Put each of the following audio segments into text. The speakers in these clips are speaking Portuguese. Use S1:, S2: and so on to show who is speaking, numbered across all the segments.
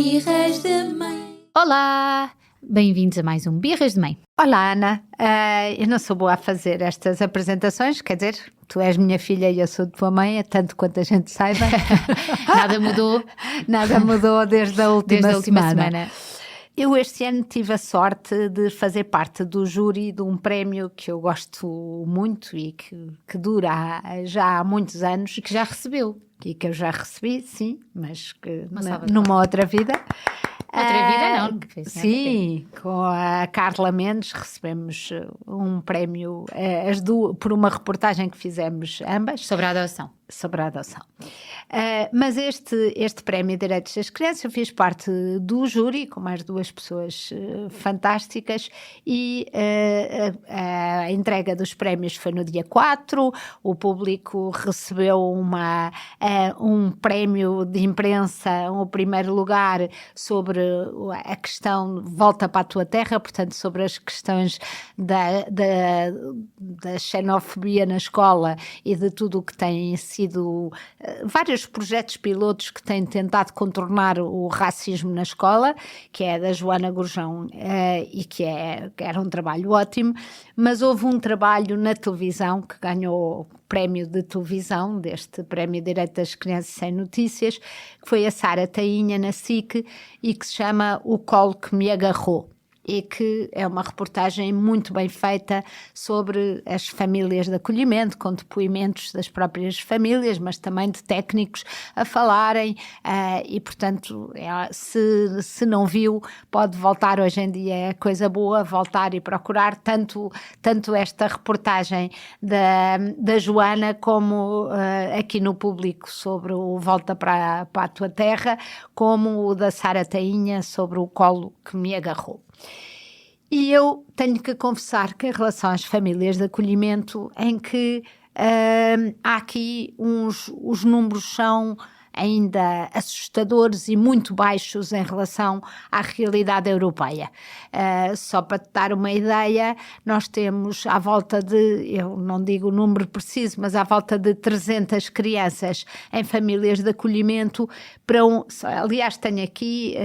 S1: Birras de Mãe.
S2: Olá! Bem-vindos a mais um Birras de Mãe.
S3: Olá, Ana. Eu não sou boa a fazer estas apresentações, quer dizer, tu és minha filha e eu sou tua mãe, é tanto quanto a gente saiba.
S2: Nada mudou.
S3: Nada mudou desde a última semana. Eu este ano tive a sorte de fazer parte do júri de um prémio que eu gosto muito e que dura já há muitos anos.
S2: E que já recebeu.
S3: E que eu já recebi, sim, mas que
S2: Mas
S3: numa outra vida.
S2: Outra vida não.
S3: Sim, com a Carla Mendes recebemos um prémio por uma reportagem que fizemos ambas.
S2: Sobre a adoção.
S3: Sobre a adoção. Mas este prémio Direitos das Crianças, eu fiz parte do júri com mais duas pessoas fantásticas e a entrega dos prémios foi no dia 4, o público recebeu um prémio de imprensa, o primeiro lugar sobre a questão Volta para a Tua Terra, portanto sobre as questões da xenofobia na escola e de tudo o que tem sido vários projetos pilotos que têm tentado contornar o racismo na escola, que é da Joana Gurjão e que era um trabalho ótimo, mas houve um trabalho na televisão que ganhou o prémio de televisão, deste prémio Direito das Crianças Sem Notícias, que foi a Sara Tainha na SIC e que se chama O Colo que Me Agarrou. E que é uma reportagem muito bem feita sobre as famílias de acolhimento, com depoimentos das próprias famílias, mas também de técnicos a falarem e, portanto, se não viu, pode voltar hoje em dia, é coisa boa, voltar e procurar tanto esta reportagem da Joana como aqui no Público sobre o Volta para a Tua Terra, como o da Sara Tainha sobre o Colo que Me Agarrou. E eu tenho que confessar que em relação às famílias de acolhimento, em que há aqui os números são ainda assustadores e muito baixos em relação à realidade europeia. Só para te dar uma ideia, nós temos à volta de, eu não digo o número preciso, mas à volta de 300 crianças em famílias de acolhimento aliás tenho aqui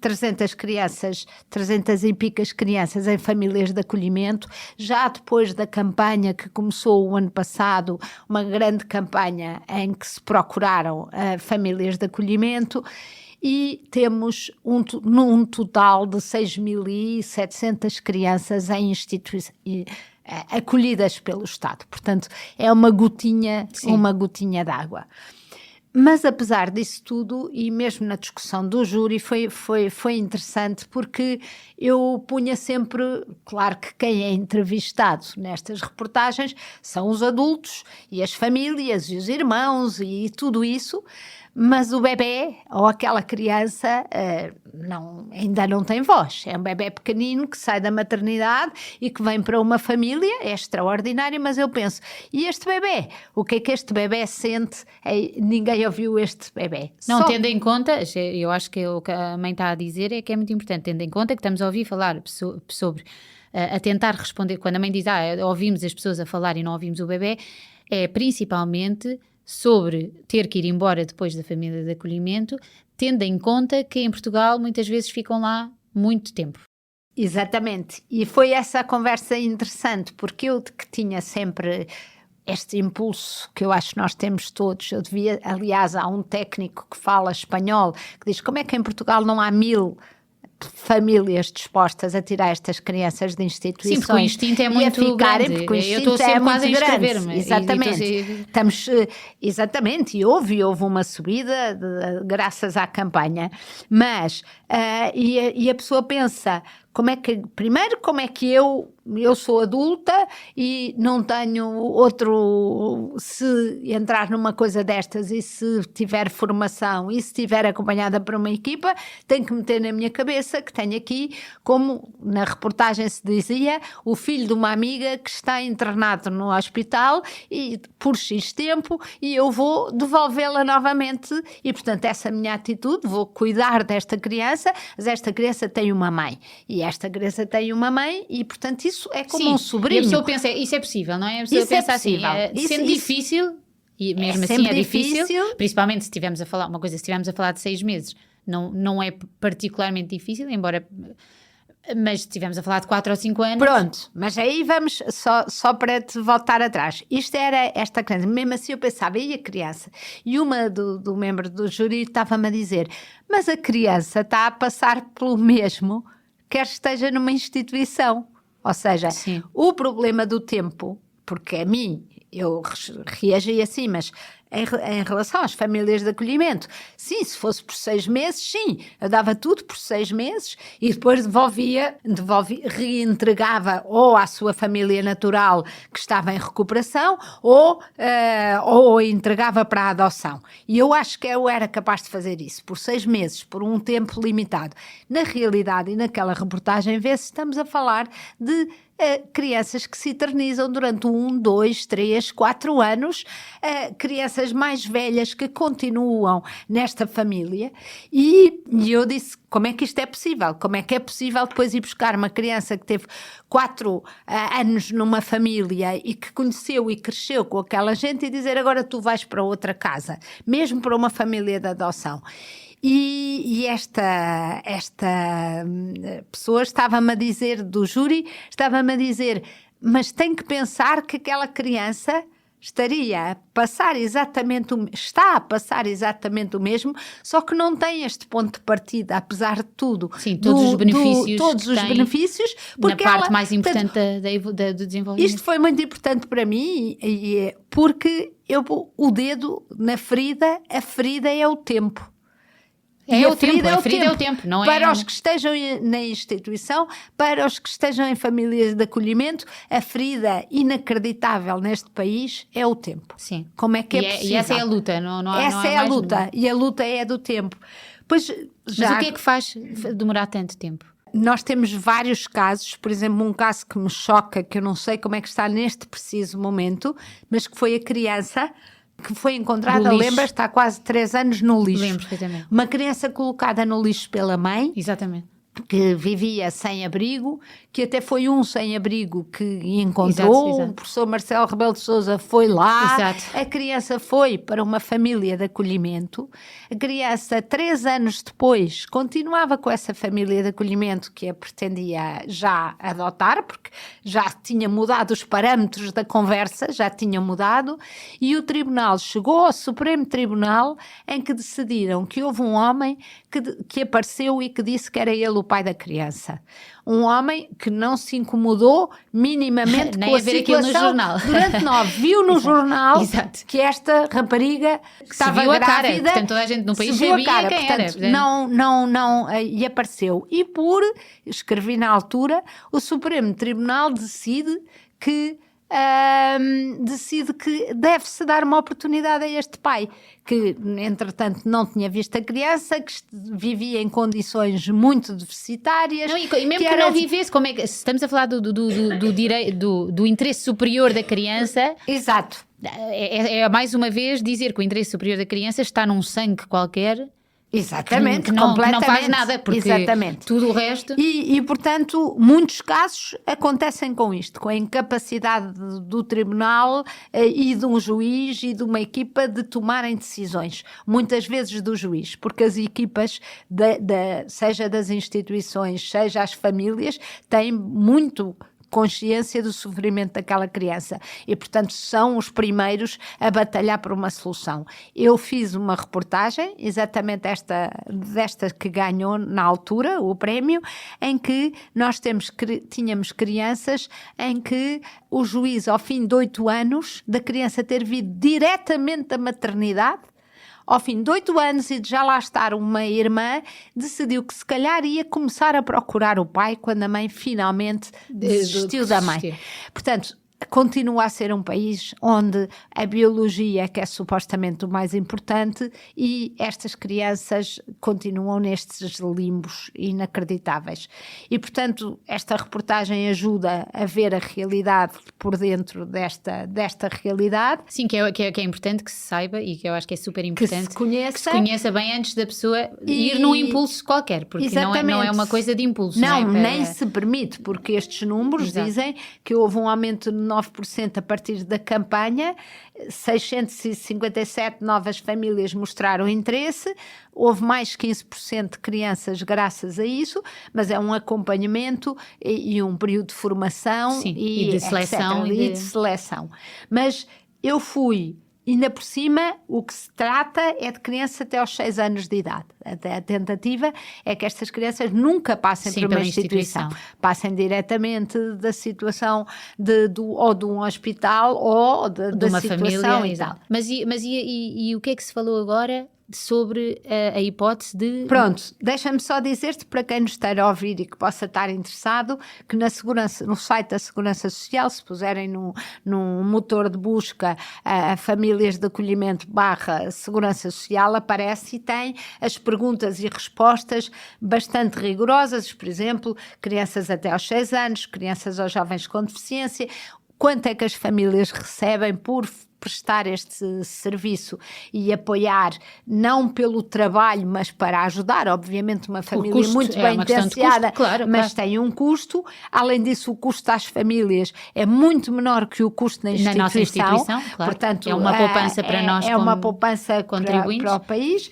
S3: 300 crianças, 300 e picas crianças em famílias de acolhimento, já depois da campanha que começou o ano passado, uma grande campanha em que se procuraram famílias de acolhimento, e temos um total de 6.700 crianças em instituições acolhidas pelo Estado. Portanto, é uma gotinha de água. Mas apesar disso tudo, e mesmo na discussão do júri, foi interessante porque eu punha sempre, claro que quem é entrevistado nestas reportagens são os adultos e as famílias e os irmãos e tudo isso, mas o bebê ou aquela criança ainda não tem voz. É um bebê pequenino que sai da maternidade e que vem para uma família, é extraordinário, mas eu penso, e este bebê? O que é que este bebê sente? Ninguém ouviu este bebê.
S2: Não, tendo em conta, eu acho que o que a mãe está a dizer é que é muito importante, tendo em conta que estamos a ouvir falar sobre, a tentar responder, quando a mãe diz, ouvimos as pessoas a falar e não ouvimos o bebê, é principalmente sobre ter que ir embora depois da família de acolhimento, tendo em conta que em Portugal muitas vezes ficam lá muito tempo.
S3: Exatamente, e foi essa a conversa interessante, porque eu que tinha sempre este impulso que eu acho que nós temos todos, aliás, há um técnico que fala espanhol, que diz como é que em Portugal não há 1.000 famílias dispostas a tirar estas crianças de instituições.
S2: Sim, porque o instinto é muito grande.
S3: Porque o instinto é muito grande. Exatamente. Exatamente. E houve uma subida graças à campanha. Mas, e a pessoa pensa, como é que eu sou adulta e não tenho se entrar numa coisa destas e se tiver formação e se estiver acompanhada por uma equipa, tenho que meter na minha cabeça que tenho aqui, como na reportagem se dizia, o filho de uma amiga que está internado no hospital e por X tempo e eu vou devolvê-la novamente e, portanto, essa minha atitude, vou cuidar desta criança, mas esta criança tem uma mãe e esta criança tem uma mãe e, portanto, isso é como um sobrinho.
S2: E a pessoa pensa, isso é possível, não é? A pessoa pensa assim, sendo difícil, e mesmo assim é difícil, principalmente se estivermos a falar, uma coisa, se estivermos a falar de 6 meses, não é particularmente difícil, embora... Mas estivemos a falar de 4 ou 5 anos.
S3: Pronto, mas aí vamos, só para te voltar atrás. Isto era esta criança, mesmo assim eu pensava, e a criança? E uma do membro do júri estava-me a dizer, mas a criança está a passar pelo mesmo, quer esteja numa instituição. Ou seja,
S2: Sim.
S3: O problema do tempo, porque a mim, eu reagi assim, mas em relação às famílias de acolhimento, sim, se fosse por 6 meses, sim, eu dava tudo por 6 meses e depois reentregava ou à sua família natural que estava em recuperação ou entregava para a adoção. E eu acho que eu era capaz de fazer isso por 6 meses, por um tempo limitado. Na realidade, e naquela reportagem, vê-se, estamos a falar de crianças que se eternizam durante 1, 2, 3, 4 anos, crianças mais velhas que continuam nesta família e eu disse, como é que isto é possível? Como é que é possível depois ir buscar uma criança que teve 4 anos numa família e que conheceu e cresceu com aquela gente e dizer agora tu vais para outra casa, mesmo para uma família de adoção? E esta pessoa estava-me a dizer, do júri, estava-me a dizer, mas tem que pensar que aquela criança está a passar exatamente o mesmo, só que não tem este ponto de partida, apesar de tudo.
S2: Sim, todos os
S3: benefícios.
S2: Porque na parte mais importante do desenvolvimento.
S3: Isto foi muito importante para mim, porque o dedo na ferida, a ferida é o tempo.
S2: A ferida é o tempo, não é?
S3: Para os que estejam na instituição, para os que estejam em famílias de acolhimento, a ferida inacreditável neste país é o tempo.
S2: Sim.
S3: Como é que é possível?
S2: E essa é a luta, não há
S3: Essa é a luta, e a luta é do tempo. Mas
S2: o que é que faz demorar tanto tempo?
S3: Nós temos vários casos, por exemplo, um caso que me choca, que eu não sei como é que está neste preciso momento, mas que foi a criança que foi encontrada, lembras, está há quase 3 anos no lixo.
S2: Lembro perfeitamente.
S3: Uma criança colocada no lixo pela mãe.
S2: Exatamente.
S3: Que vivia sem abrigo, que até foi um sem-abrigo que encontrou. Exato. O professor Marcelo Rebelo de Sousa foi lá.
S2: Exato.
S3: A criança foi para uma família de acolhimento. A criança, 3 anos depois, continuava com essa família de acolhimento que a pretendia já adotar, porque já tinha mudado os parâmetros da conversa, já tinha mudado, e o tribunal chegou ao Supremo Tribunal em que decidiram que houve um homem que apareceu e que disse que era ele o pai da criança. Um homem que não se incomodou minimamente com a situação durante 9. Viu no jornal
S2: Exato.
S3: que esta rapariga que estava grávida,
S2: cara, portanto toda a gente no país sabia
S3: cara,
S2: quem
S3: portanto,
S2: era.
S3: Não, e apareceu. E escrevi na altura, o Supremo Tribunal decide que deve-se dar uma oportunidade a este pai, que entretanto não tinha visto a criança, que vivia em condições muito deficitárias.
S2: Não, e mesmo que não vivesse, como é que estamos a falar do interesse superior da criança?
S3: Exato.
S2: É mais uma vez dizer que o interesse superior da criança está num sangue qualquer.
S3: Exatamente,
S2: que não faz nada, porque tudo o resto...
S3: E, portanto, muitos casos acontecem com isto, com a incapacidade do tribunal e de um juiz e de uma equipa de tomarem decisões, muitas vezes do juiz, porque as equipas, seja das instituições, seja as famílias, têm muito consciência do sofrimento daquela criança e, portanto, são os primeiros a batalhar por uma solução. Eu fiz uma reportagem, exatamente desta que ganhou na altura o prémio, em que nós tínhamos crianças em que o juiz, ao fim de 8 anos, da criança ter vindo diretamente da maternidade, ao fim de 8 anos e de já lá estar uma irmã, decidiu que se calhar ia começar a procurar o pai quando a mãe finalmente desistiu da mãe. Portanto, continua a ser um país onde a biologia, que é supostamente o mais importante, e estas crianças continuam nestes limbos inacreditáveis. E, portanto, esta reportagem ajuda a ver a realidade por dentro desta realidade.
S2: Sim, que é importante que se saiba e que eu acho que é super importante
S3: que se
S2: conheça bem antes da pessoa ir num impulso qualquer, porque não é uma coisa de impulso.
S3: Não, nem se permite, porque estes números dizem que houve um aumento 9% a partir da campanha, 657 novas famílias mostraram interesse, houve mais 15% de crianças graças a isso, mas é um acompanhamento e um período de formação.
S2: Sim, e de seleção.
S3: E de seleção. Mas eu fui... Ainda por cima, o que se trata é de crianças até aos 6 anos de idade. Até a tentativa é que estas crianças nunca passem por uma instituição. Passem diretamente da situação ou de um hospital ou da
S2: uma
S3: situação
S2: família,
S3: e tal.
S2: Mas o que é que se falou agora sobre a hipótese de...
S3: Pronto, deixa-me só dizer-te, para quem nos esteja a ouvir e que possa estar interessado, que no site da Segurança Social, se puserem num motor de busca famílias de acolhimento / Segurança Social, aparece e tem as perguntas e respostas bastante rigorosas, por exemplo, crianças até aos 6 anos, crianças ou jovens com deficiência, quanto é que as famílias recebem por prestar este serviço e apoiar, não pelo trabalho, mas para ajudar, obviamente uma família muito bem intencionada, mas tem um custo. Além disso, o custo às famílias é muito menor que o custo na
S2: nossa instituição, claro.
S3: Portanto,
S2: é uma poupança para nós,
S3: é uma poupança para o país.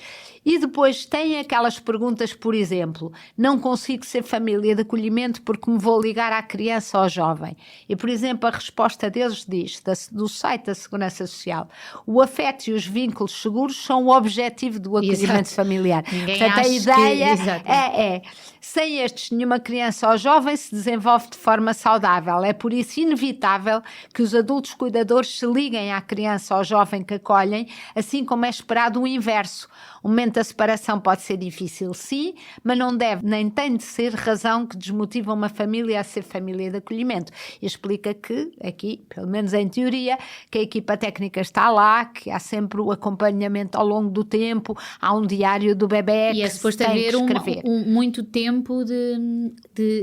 S3: E depois tem aquelas perguntas, por exemplo, não consigo ser família de acolhimento porque me vou ligar à criança ou ao jovem. E, por exemplo, a resposta deles diz, do site da Segurança Social, o afeto e os vínculos seguros são o objetivo do acolhimento familiar. Portanto, a ideia é, sem estes, nenhuma criança ou jovem se desenvolve de forma saudável. É por isso inevitável que os adultos cuidadores se liguem à criança ou ao jovem que acolhem, assim como é esperado o inverso. O momento da separação pode ser difícil, sim, mas não deve nem tem de ser razão que desmotiva uma família a ser família de acolhimento. E explica que, aqui, pelo menos em teoria, que a equipa técnica está lá, que há sempre o acompanhamento ao longo do tempo, há um diário do bebê
S2: e
S3: que
S2: suposto
S3: tem
S2: haver
S3: que escrever.
S2: muito tempo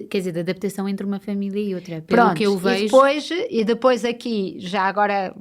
S2: quer dizer, de adaptação entre uma família e outra, pelo
S3: Pronto,
S2: que eu vejo.
S3: E depois aqui, já agora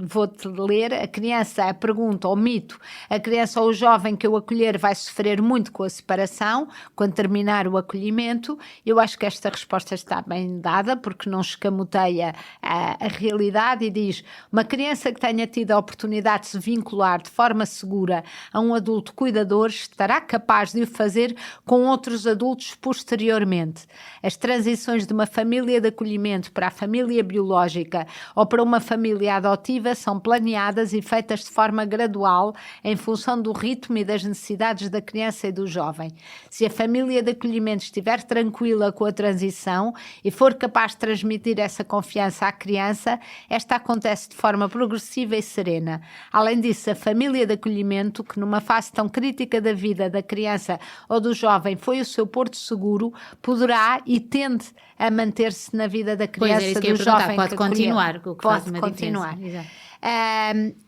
S3: vou-te ler, a criança, a pergunta, ou mito, a criança ou o jovem que eu acolher vai sofrer muito com a separação, quando terminar o acolhimento. Eu acho que esta resposta está bem dada, porque não escamoteia a realidade e diz, uma criança que tenha tido a oportunidade de se vincular de forma segura a um adulto cuidador estará capaz de o fazer com outros adultos posteriormente. As transições de uma família de acolhimento para a família biológica ou para uma família adotiva são planeadas e feitas de forma gradual em função do ritmo e das necessidades da criança e do jovem. Se a família de acolhimento estiver tranquila com a transição e for capaz de transmitir essa confiança à criança, esta acontece de forma progressiva e serena. Além disso, a família de acolhimento, que numa fase tão crítica da vida da criança ou do jovem foi o seu porto seguro, poderá e tende a manter-se na vida da criança e do jovem.
S2: Pode continuar, o que faz uma
S3: continuar.
S2: Diferença.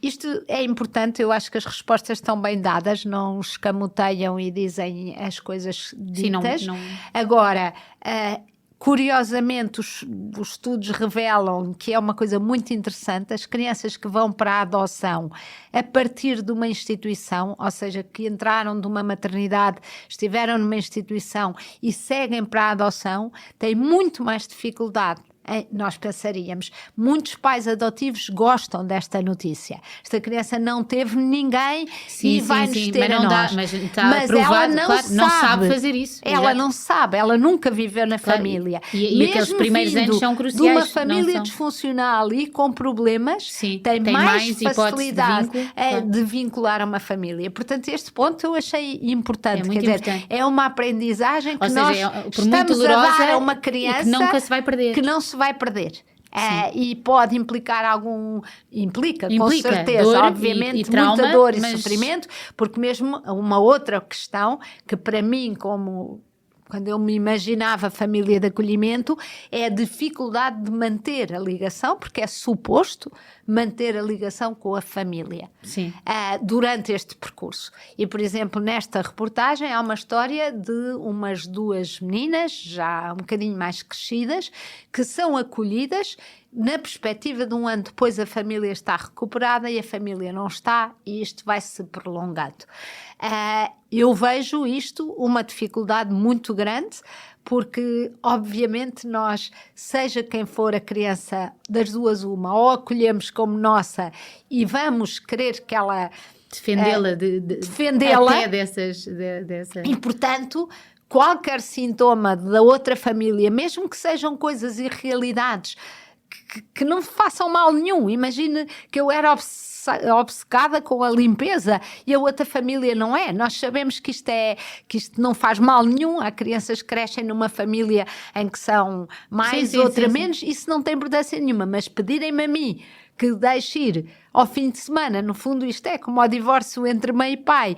S3: Isto é importante, eu acho que as respostas estão bem dadas, não escamoteiam e dizem as coisas ditas.
S2: Sim, não...
S3: Agora, curiosamente, os estudos revelam que é uma coisa muito interessante, as crianças que vão para a adoção a partir de uma instituição, ou seja, que entraram de uma maternidade, estiveram numa instituição e seguem para a adoção, têm muito mais dificuldade. Nós pensaríamos, muitos pais adotivos gostam desta notícia. Esta criança não teve ninguém e vai-nos ter a nós.
S2: Mas está provado, não sabe fazer isso.
S3: Ela não sabe, ela nunca viveu na família.
S2: E aqueles primeiros anos são cruciais.
S3: De uma família disfuncional e com problemas, tem mais facilidade de vincular a uma família. Portanto, este ponto eu achei importante.
S2: Muito importante.
S3: É uma aprendizagem que
S2: nós
S3: estamos a dar a uma criança
S2: que nunca se vai perder.
S3: Que não se vai perder. E pode implicar implica com certeza,
S2: dor
S3: obviamente,
S2: trauma,
S3: muita dor e sofrimento, porque mesmo uma outra questão que para mim, quando eu me imaginava família de acolhimento, é a dificuldade de manter a ligação, porque é suposto manter a ligação com a família durante este percurso. E, por exemplo, nesta reportagem há uma história de umas 2 meninas, já um bocadinho mais crescidas, que são acolhidas. Na perspectiva de um ano depois a família está recuperada e a família não está, e isto vai se prolongando. Eu vejo isto uma dificuldade muito grande, porque obviamente nós, seja quem for a criança, das duas uma, ou acolhemos como nossa e vamos querer que ela...
S2: defendê-la até dessas...
S3: E, portanto, qualquer sintoma da outra família, mesmo que sejam coisas e realidades que não façam mal nenhum. Imagine que eu era obcecada com a limpeza e a outra família não é. Nós sabemos que isto não faz mal nenhum. Há crianças que crescem numa família em que são mais, outra menos. Isso não tem importância nenhuma. Mas pedirem-me a mim que deixe ir ao fim de semana, no fundo isto é como o divórcio entre mãe e pai,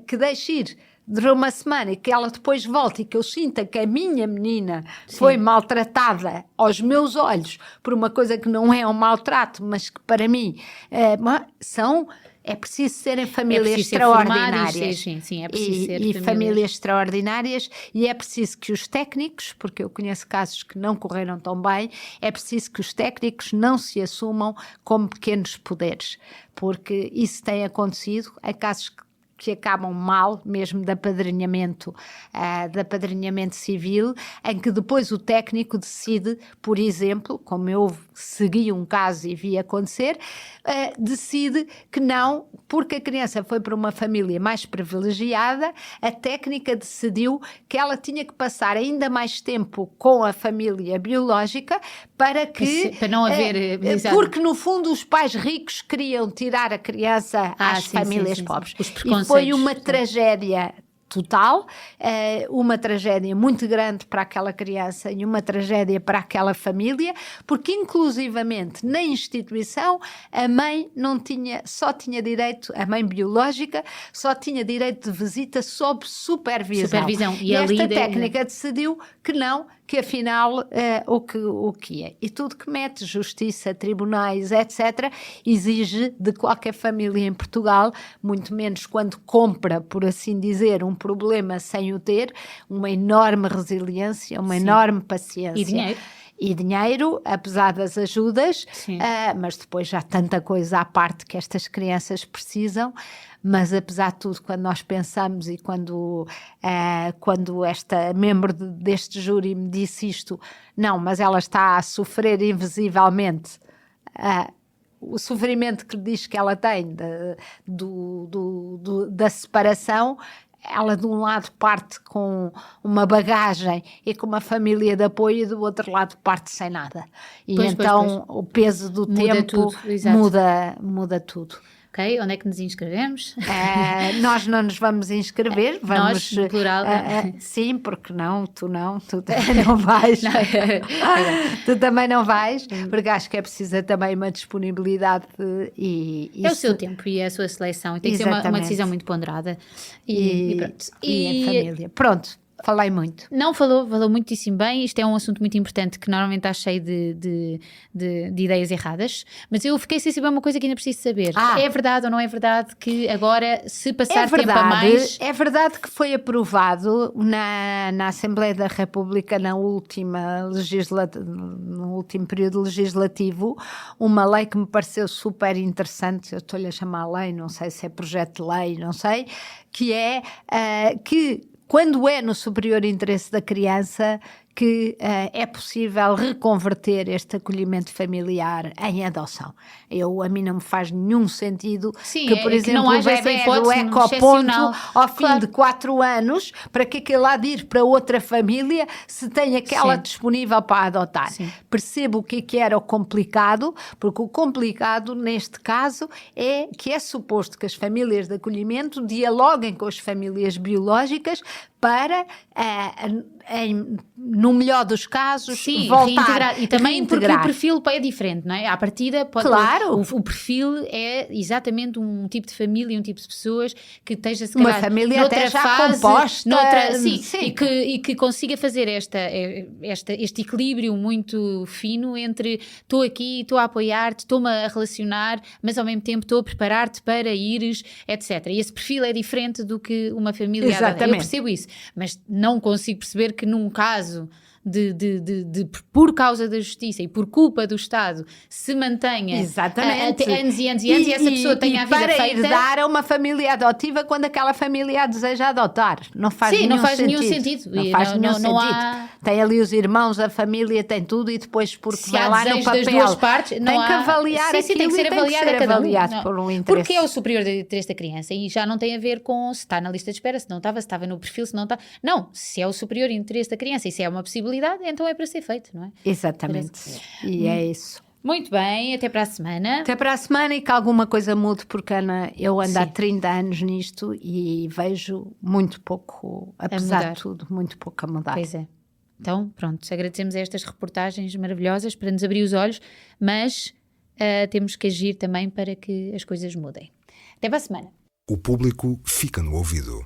S3: que deixe ir durante uma semana e que ela depois volte e que eu sinta que a minha menina foi maltratada aos meus olhos por uma coisa que não é um maltrato, mas que para mim é preciso serem famílias extraordinárias.
S2: Sim, é preciso ser
S3: e famílias extraordinárias, e é preciso que os técnicos, porque eu conheço casos que não correram tão bem, é preciso que os técnicos não se assumam como pequenos poderes, porque isso tem acontecido em casos que acabam mal, mesmo de apadrinhamento civil, em que depois o técnico decide, por exemplo, como eu segui um caso e vi acontecer, decide que não, porque a criança foi para uma família mais privilegiada, a técnica decidiu que ela tinha que passar ainda mais tempo com a família biológica para não haver... porque no fundo os pais ricos queriam tirar a criança às famílias pobres. E foi uma tragédia total, uma tragédia muito grande para aquela criança e uma tragédia para aquela família, porque inclusivamente na instituição a mãe só tinha direito, a mão biológica só tinha direito de visita sob supervisão. E esta técnica decidiu que não, que afinal o que é. E tudo que mete justiça, tribunais, etc., exige de qualquer família em Portugal, muito menos quando compra, por assim dizer, um problema sem o ter, uma enorme resiliência, uma enorme paciência. E dinheiro, apesar das ajudas, mas depois já tanta coisa à parte que estas crianças precisam. Mas apesar de tudo, quando nós pensamos e quando esta membro deste júri me disse isto, não, mas ela está a sofrer invisivelmente o sofrimento que diz que ela tem da separação, ela de um lado parte com uma bagagem e com uma família de apoio e do outro lado parte sem nada. E pois. O peso do tempo muda tudo.
S2: Ok, onde é que nos inscrevemos?
S3: Nós não nos vamos inscrever.
S2: Nós, no plural.
S3: Sim, porque tu também não vais. Tu também não vais, porque acho que é preciso também uma disponibilidade.
S2: É o seu tempo e a sua seleção. E tem que ser uma decisão muito ponderada. E pronto.
S3: E a família. Pronto. Falei muito.
S2: Não, falou muitíssimo bem. Isto é um assunto muito importante que normalmente está cheio de ideias erradas. Mas eu fiquei sem saber uma coisa que ainda preciso saber. É verdade ou não é verdade que agora, se passar tempo a mais...
S3: É verdade que foi aprovado na Assembleia da República no último período legislativo uma lei que me pareceu super interessante. Eu estou-lhe a chamar lei, não sei se é projeto de lei, não sei, que é que quando é no superior interesse da criança, que é possível reconverter este acolhimento familiar em adoção. A mim não me faz nenhum sentido que, por exemplo, o bebê do ecoponto, ao fim de 4 anos, para que aquele há de ir para outra família, se tem aquela disponível para adotar. Sim. Percebo o que era o complicado, porque o complicado, neste caso, é que é suposto que as famílias de acolhimento dialoguem com as famílias biológicas para, no melhor dos casos, voltar.
S2: Reintegrar. E também porque o perfil é diferente, não é? À partida,
S3: claro.
S2: O perfil é exatamente um tipo de família, um tipo de pessoas que esteja, se
S3: calhar,
S2: uma
S3: família até já fase, composta.
S2: Sim. E que consiga fazer este equilíbrio muito fino entre estou aqui, estou a apoiar-te, estou-me a relacionar, mas ao mesmo tempo estou a preparar-te para ires, etc. E esse perfil é diferente do que uma família.
S3: Exatamente.
S2: Eu percebo isso, mas não consigo perceber que num caso por causa da justiça e por culpa do Estado se mantenha até anos e anos e anos, e essa pessoa tenha a vida
S3: para
S2: feita...
S3: herdar a uma família adotiva quando aquela família a deseja adotar. Não faz
S2: Sim,
S3: nenhum
S2: não faz
S3: sentido.
S2: nenhum sentido.
S3: Não faz nenhum sentido.
S2: Há...
S3: Tem ali os irmãos, a família, tem tudo, e depois porque vai lá no papel...
S2: das duas partes,
S3: tem que avaliar aquilo,
S2: tem que ser avaliado
S3: por um interesse.
S2: Porque é o superior de interesse da criança e já não tem a ver com se está na lista de espera, se estava no perfil, se não está... Não, se é o superior interesse da criança e se é uma possibilidade, então é para ser feito, não é?
S3: Exatamente. E é isso.
S2: Muito bem, até para a semana.
S3: Até para a semana, e que alguma coisa mude, porque, Ana, eu ando há
S2: Sim.
S3: 30 anos nisto e vejo muito pouco, apesar de tudo, muito pouco a mudar.
S2: Pois é. Então, pronto, agradecemos a estas reportagens maravilhosas para nos abrir os olhos, mas temos que agir também para que as coisas mudem. Até para a semana.
S1: O público fica no ouvido.